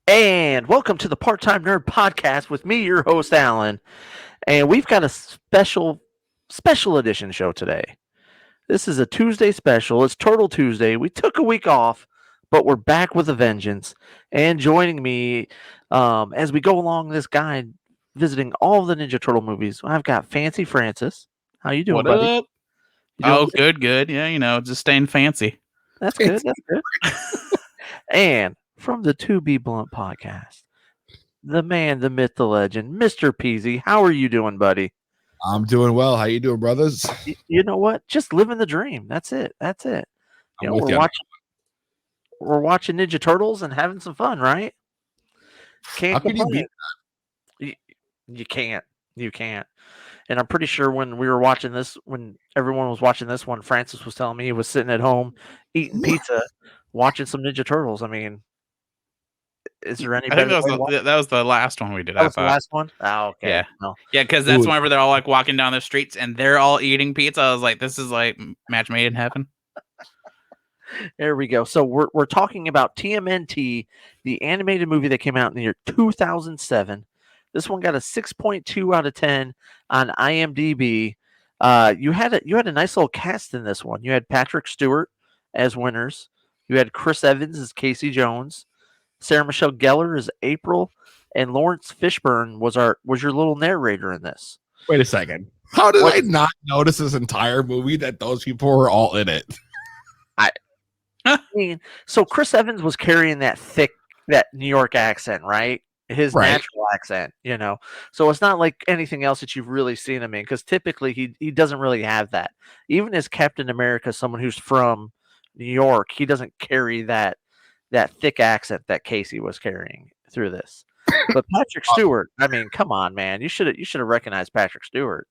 And welcome to the Part-Time Nerd Podcast with me, your host, Alan. And we've got a special edition show today. This is a Tuesday special. It's Turtle Tuesday. We took a week off, but we're back with a vengeance. And joining me as we go along this guide, visiting all of the Ninja Turtle movies, I've got Fancy Francis. How you doing, What buddy? up? You doing Oh, good? good. Yeah, just staying fancy. That's good. That's good. And from the To Be Blunt podcast, the man, the myth, the legend, Mr. Peezy. How are you doing, buddy? I'm doing well. How you doing, brothers? You know what? Just living the dream. That's it. That's it. You I'm know, with we're you. watching Ninja Turtles and having some fun, right? How Can't could you complain. beat? You can't. You can't. And I'm pretty sure when we were watching this, when everyone was watching this one, Francis was telling me he was sitting at home eating pizza, watching some Ninja Turtles. I mean, is there any I think better way to watch? that was the last one we did. That I was the thought. last one. Oh, okay. Yeah, No. yeah, because that's Ooh. whenever they're all like walking down the streets and they're all eating pizza. I was like, this is like match made in heaven. There we go. So we're talking about TMNT, the animated movie that came out in the year 2007. This one got a 6.2 out of 10 on IMDb. You had a nice little cast in this one. You had Patrick Stewart as winners. You had Chris Evans as Casey Jones, Sarah Michelle Gellar as April, and Lawrence Fishburne was your little narrator in this. Wait a second. How did What- I not notice this entire movie that those people were all in it? I mean, so Chris Evans was carrying that New York accent, right? His Right. natural accent, you know. So it's not like anything else that you've really seen him in, because typically he doesn't really have that. Even as Captain America, someone who's from New York, he doesn't carry that thick accent that Casey was carrying through this. But Patrick Stewart, I mean, come on, man, you should have recognized Patrick Stewart.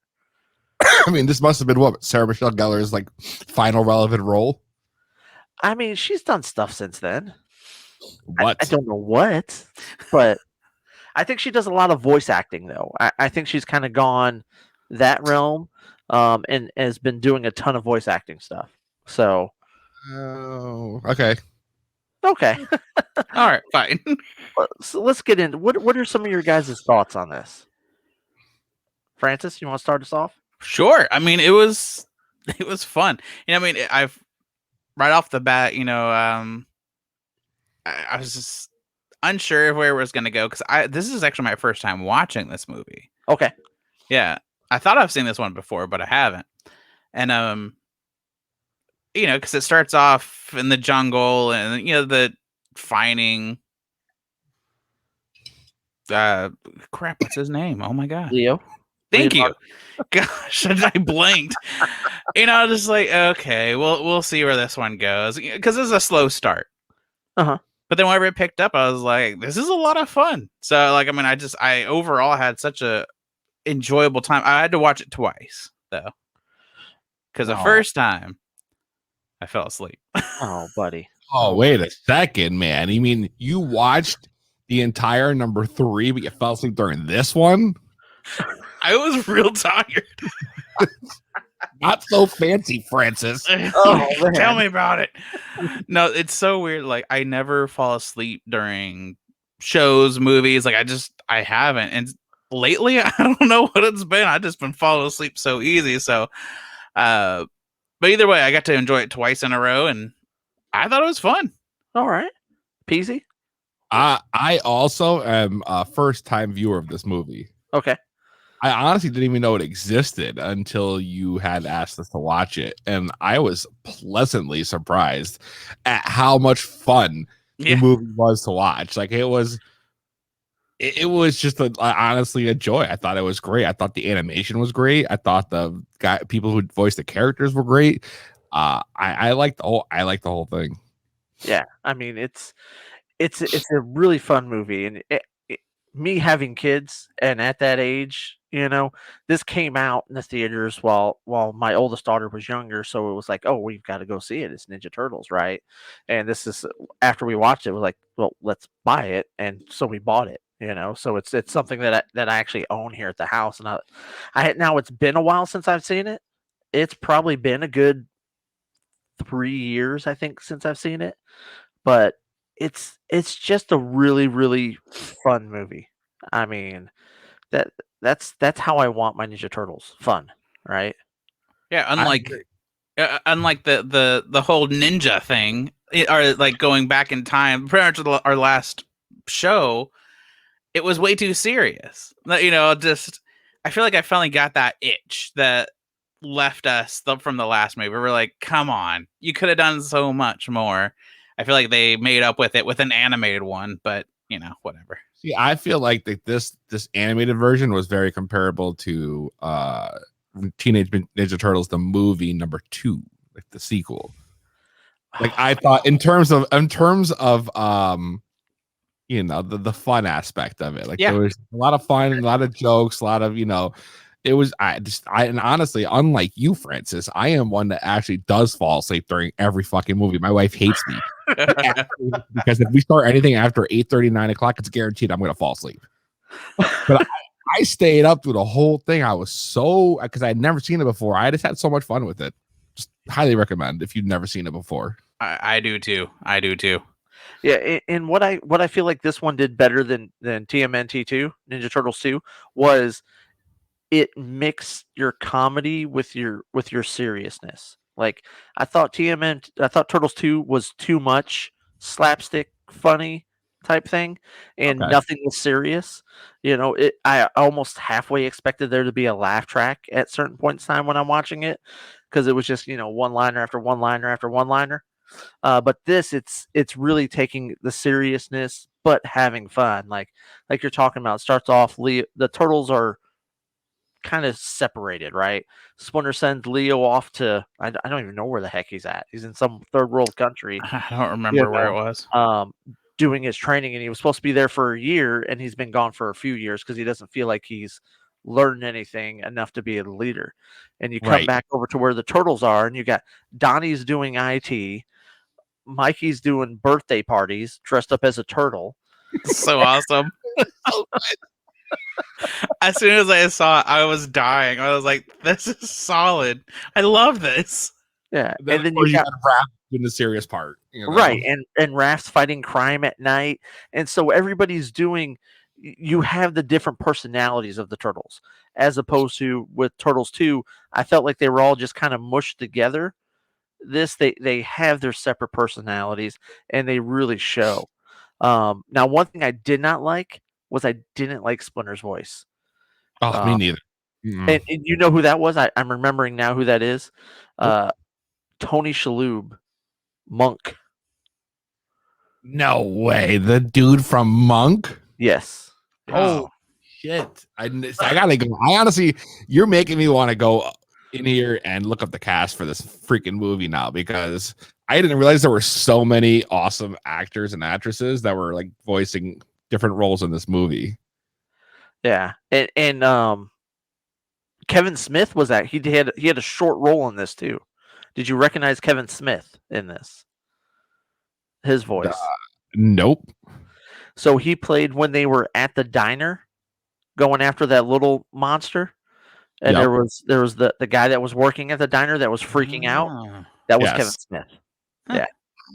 I mean, this must have been what Sarah Michelle Gellar's like final relevant role. I mean, she's done stuff since then. What? I don't know what, but I think she does a lot of voice acting, though. I think she's kind of gone that realm, and has been doing a ton of voice acting stuff. So, Oh, okay. okay, All right, fine. so let's get into what are some of your guys' thoughts on this? Francis, you want to start us off? Sure. I mean, it was fun. I mean, I've right off the bat, I was just unsure of where it was going to go because this is actually my first time watching this movie. Okay, Yeah, I thought I've seen this one before, but I haven't. And because it starts off in the jungle, and the finding. Crap, what's his name? Oh my god, Leo. thank you. Leonardo. Gosh, I blanked. Just like okay, we'll see where this one goes because this is a slow start. Uh-huh. But then whenever it picked up, I was like, this is a lot of fun. So like, I mean, I overall had such a enjoyable time. I had to watch it twice though, because the first time I fell asleep. Oh, buddy. Oh, wait a second, man. You mean you watched the entire number 3, but you fell asleep during this one? I was real tired. Not so fancy, Francis. Oh, man. Tell me about it. No, it's so weird. Like I never fall asleep during shows, movies. Like I haven't. And lately, I don't know what it's been. I just been falling asleep so easy. So, but either way, I got to enjoy it twice in a row, and I thought it was fun. All right, Peasy. I also am a first-time viewer of this movie. Okay. I honestly didn't even know it existed until you had asked us to watch it. And I was pleasantly surprised at how much fun the movie was to watch. Like it was just honestly a joy. I thought it was great. I thought the animation was great. I thought the people who voiced the characters were great. I liked the whole thing. Yeah, I mean it's a really fun movie, and me having kids and at that age, this came out in the theaters while my oldest daughter was younger, so it was like, oh, we've got to go see it. It's Ninja Turtles, right? And this is after we watched it, we're like, well, let's buy it, and so we bought it. So it's something that I actually own here at the house, and now it's been a while since I've seen it. It's probably been a good 3 years, I think, since I've seen it, but it's just a really, really fun movie. I mean, that that's how I want my Ninja Turtles, fun, right? Yeah, I unlike the whole ninja thing, or like going back in time, pretty much our last show, it was way too serious. Just I feel like I finally got that itch that left us from the last movie. We're like, come on, you could have done so much more. I feel like they made up with it with an animated one, but whatever. see. I feel like that this animated version was very comparable to Teenage Ninja Turtles, the movie #2, like the sequel. Like I thought in terms of the fun aspect of it. Like Yeah. there was a lot of fun, a lot of jokes, a lot of it was and honestly, unlike you, Francis, I am one that actually does fall asleep during every fucking movie. My wife hates me because if we start anything after 8:30, 9 o'clock, it's guaranteed I'm gonna fall asleep. But I stayed up through the whole thing. I was so because I had never seen it before. I just had so much fun with it. Just highly recommend if you've never seen it before. I do too. I do too. Yeah, and what I feel like this one did better than TMNT 2, Ninja Turtles 2, was it mixed your comedy with your seriousness. Like I thought Turtles 2 was too much slapstick funny type thing and Okay. nothing was serious. I almost halfway expected there to be a laugh track at certain points in time when I'm watching it because it was just, one liner after one liner after one liner. But this, it's really taking the seriousness but having fun. Like you're talking about, it starts off the turtles are kind of separated, right? Splinter sends Leo off to I don't even know where the heck he's at. He's in some third world country, I don't you remember where it know, was. doing his training, and he was supposed to be there for a year, and he's been gone for a few years because he doesn't feel like he's learned anything enough to be a leader. And you come Right. back over to where the turtles are, and you got Donnie's doing IT, Mikey's doing birthday parties dressed up as a turtle. So awesome. As soon as I saw it, I was dying. I was like, this is solid. I love this. Yeah, Then and of then you course you got got Raph doing the serious part. right, and Raph's fighting crime at night, and so everybody's doing. You have the different personalities of the turtles, as opposed to with Turtles 2. I felt like they were all just kind of mushed together. They have their separate personalities, and they really show. Now, one thing I did not like was I didn't like Splinter's voice. Oh, me Um, neither. Mm-mm. and you know who that was? I'm remembering now who that is. Nope. Tony Shalhoub, Monk. No way. The dude from Monk. Yes. Oh shit! I gotta go. I honestly, you're making me want to go in here and look up the cast for this freaking movie now because I didn't realize there were so many awesome actors and actresses that were like voicing different roles in this movie. Yeah, and Kevin Smith was that he had a short role in this too. Did you recognize Kevin Smith in this? His Uh, voice. nope. So he played when they were at the diner going after that little monster, and Yep. there was the guy that was working at the diner that was freaking out. Oh. That was Kevin Yes. Smith. Huh. Yeah,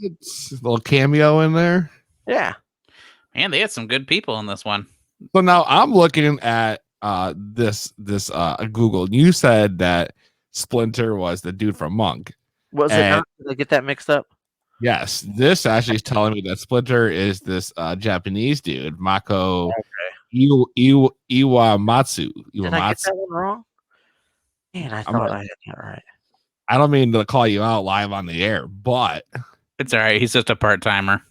It's a little cameo in there. yeah. Man, they had some good people in this one. So now I'm looking at this Google. You said that Splinter was the dude from Monk. Was it And not? Did I get that mixed up? yes, this actually is telling me that Splinter is this Japanese dude, Mako Iwamatsu. Did I get Iwamatsu. that one wrong? Man, I I'm thought gonna, I had that right. I don't mean to call you out live on the air, but It's all right. He's just a part timer.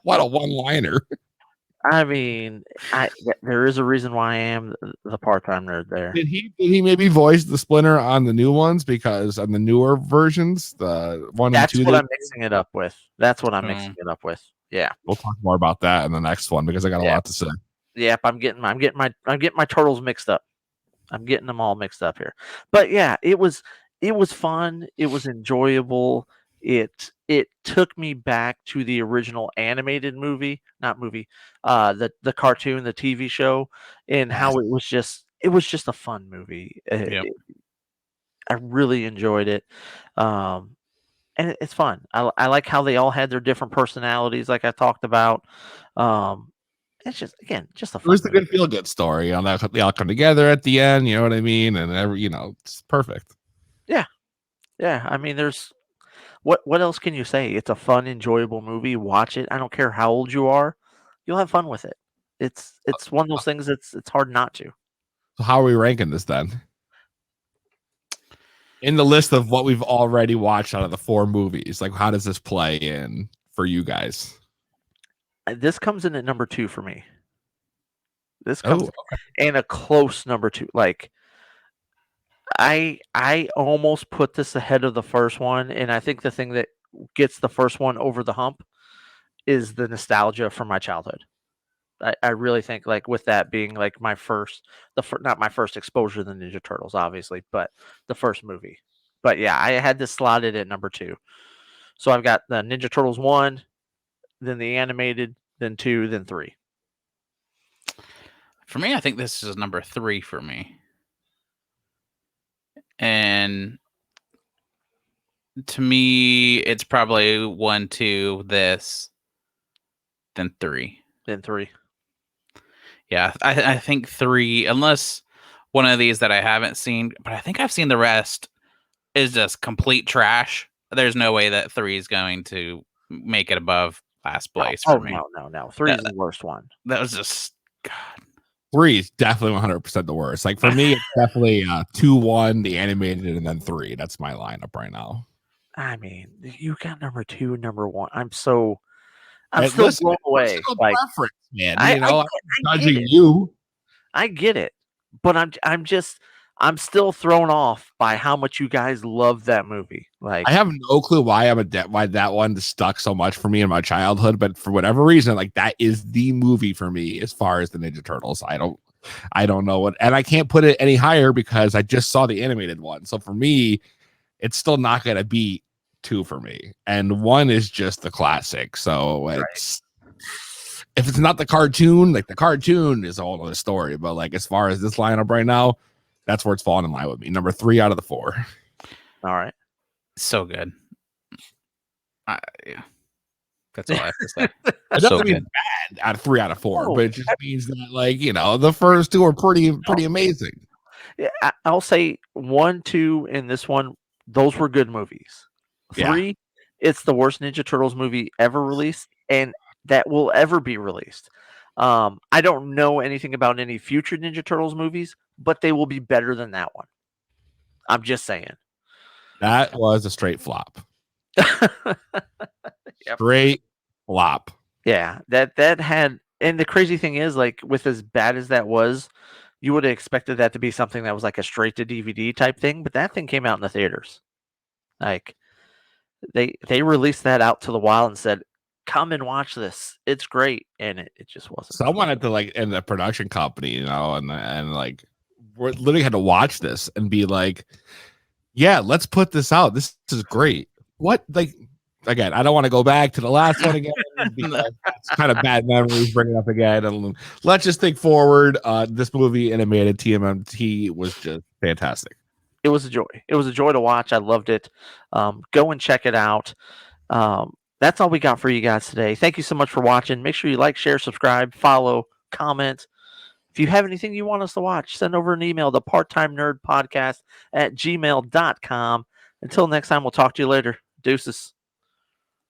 what a one-liner. I mean, there is a reason why I am the part-time nerd there. Did he maybe voice the Splinter on the new ones? Because on the newer versions, the 1 and That's 2, what I'm mixing it up with. That's what I'm Oh. mixing it up with. Yeah. we'll talk more about that in the next one because I got a Yeah. lot to say. Yep, I'm getting my turtles mixed up. I'm getting them all mixed up here. But yeah, it was fun. It was enjoyable. It took me back to the original animated movie, not movie, the cartoon, the TV show, and how it was just a fun movie. Yep. I really enjoyed it. Um, and it's fun. I like how they all had their different personalities, like I talked about. Um, it's just again just a It was fun the movie. good feel good story on that they all come together at the end. You know what I mean? And it's perfect. Yeah, yeah. I mean, there's what else can you say? It's a fun, enjoyable movie. Watch it. I don't care how old you are, you'll have fun with it. It's one of those things it's hard not to. So how are we ranking this then? In the list of what we've already watched out of the 4 movies, like how does this play in for you guys? This comes in at number 2 for me. This comes Oh, in a close number 2. Like I almost put this ahead of the first one, and I think the thing that gets the first one over the hump is the nostalgia from my childhood. I really think like with that being like my first not my first exposure to the Ninja Turtles, obviously, but the first movie. But yeah, I had this slotted at number 2. So I've got the Ninja Turtles 1, then the animated, then 2, then 3. For me, I think this is number 3 for me. And to me, it's probably 1, 2, this, then 3. Then 3. Yeah, I think 3, unless one of these that I haven't seen, but I think I've seen the rest, is just complete trash. There's no way that 3 is going to make it above last place for me. No. 3 is the worst one. That was just God. 3 is definitely 100% the worst. Like for me, it's definitely 2, 1, the animated, and then 3. That's my lineup right now. I mean, you got number 2 and number 1. I'm still Listen, blown away. Like preference, man. I I'm get judging it. you. I get it. But I'm still thrown off by how much you guys love that movie. Like I have no clue why why that one stuck so much for me in my childhood, but for whatever reason, like that is the movie for me as far as the Ninja Turtles. I don't know what, and I can't put it any higher because I just saw the animated one. So for me, it's still not gonna beat 2 for me, and 1 is just the classic. So it's if it's not the cartoon, like the cartoon is a whole other story. But like as far as this lineup right now, that's where it's falling in line with me. Number 3 out of the 4. all right. So good. Yeah. That's all I have to say. It So doesn't mean good. bad out of 3 out of 4, No. but it just means that like the first 2 are pretty amazing. Yeah, I'll say 1, 2, and this one, those were good movies. Yeah. 3, it's the worst Ninja Turtles movie ever released, and that will ever be released. I don't know anything about any future Ninja Turtles movies, but they will be better than that one. I'm just saying. That was a straight flop. Yep. Straight flop. Yeah, that had, and the crazy thing is, like, with as bad as that was, you would have expected that to be something that was like a straight to DVD type thing, but that thing came out in the theaters. Like they released that out to the wild and said, "Come and watch this. It's great." And it just wasn't. Someone at in the production company, and like we literally had to watch this and be like, yeah, let's put this out. This is great. What, like, again, I don't want to go back to the last one again because it's kind of bad memories bringing up again. And let's just think forward. This movie, Animated TMNT, was just fantastic. It was a joy. It was a joy to watch. I loved it. Go and check it out. That's all we got for you guys today. Thank you so much for watching. Make sure you like, share, subscribe, follow, comment. If you have anything you want us to watch, send over an email to parttimenerdpodcast@gmail.com. Until next time, we'll talk to you later. Deuces.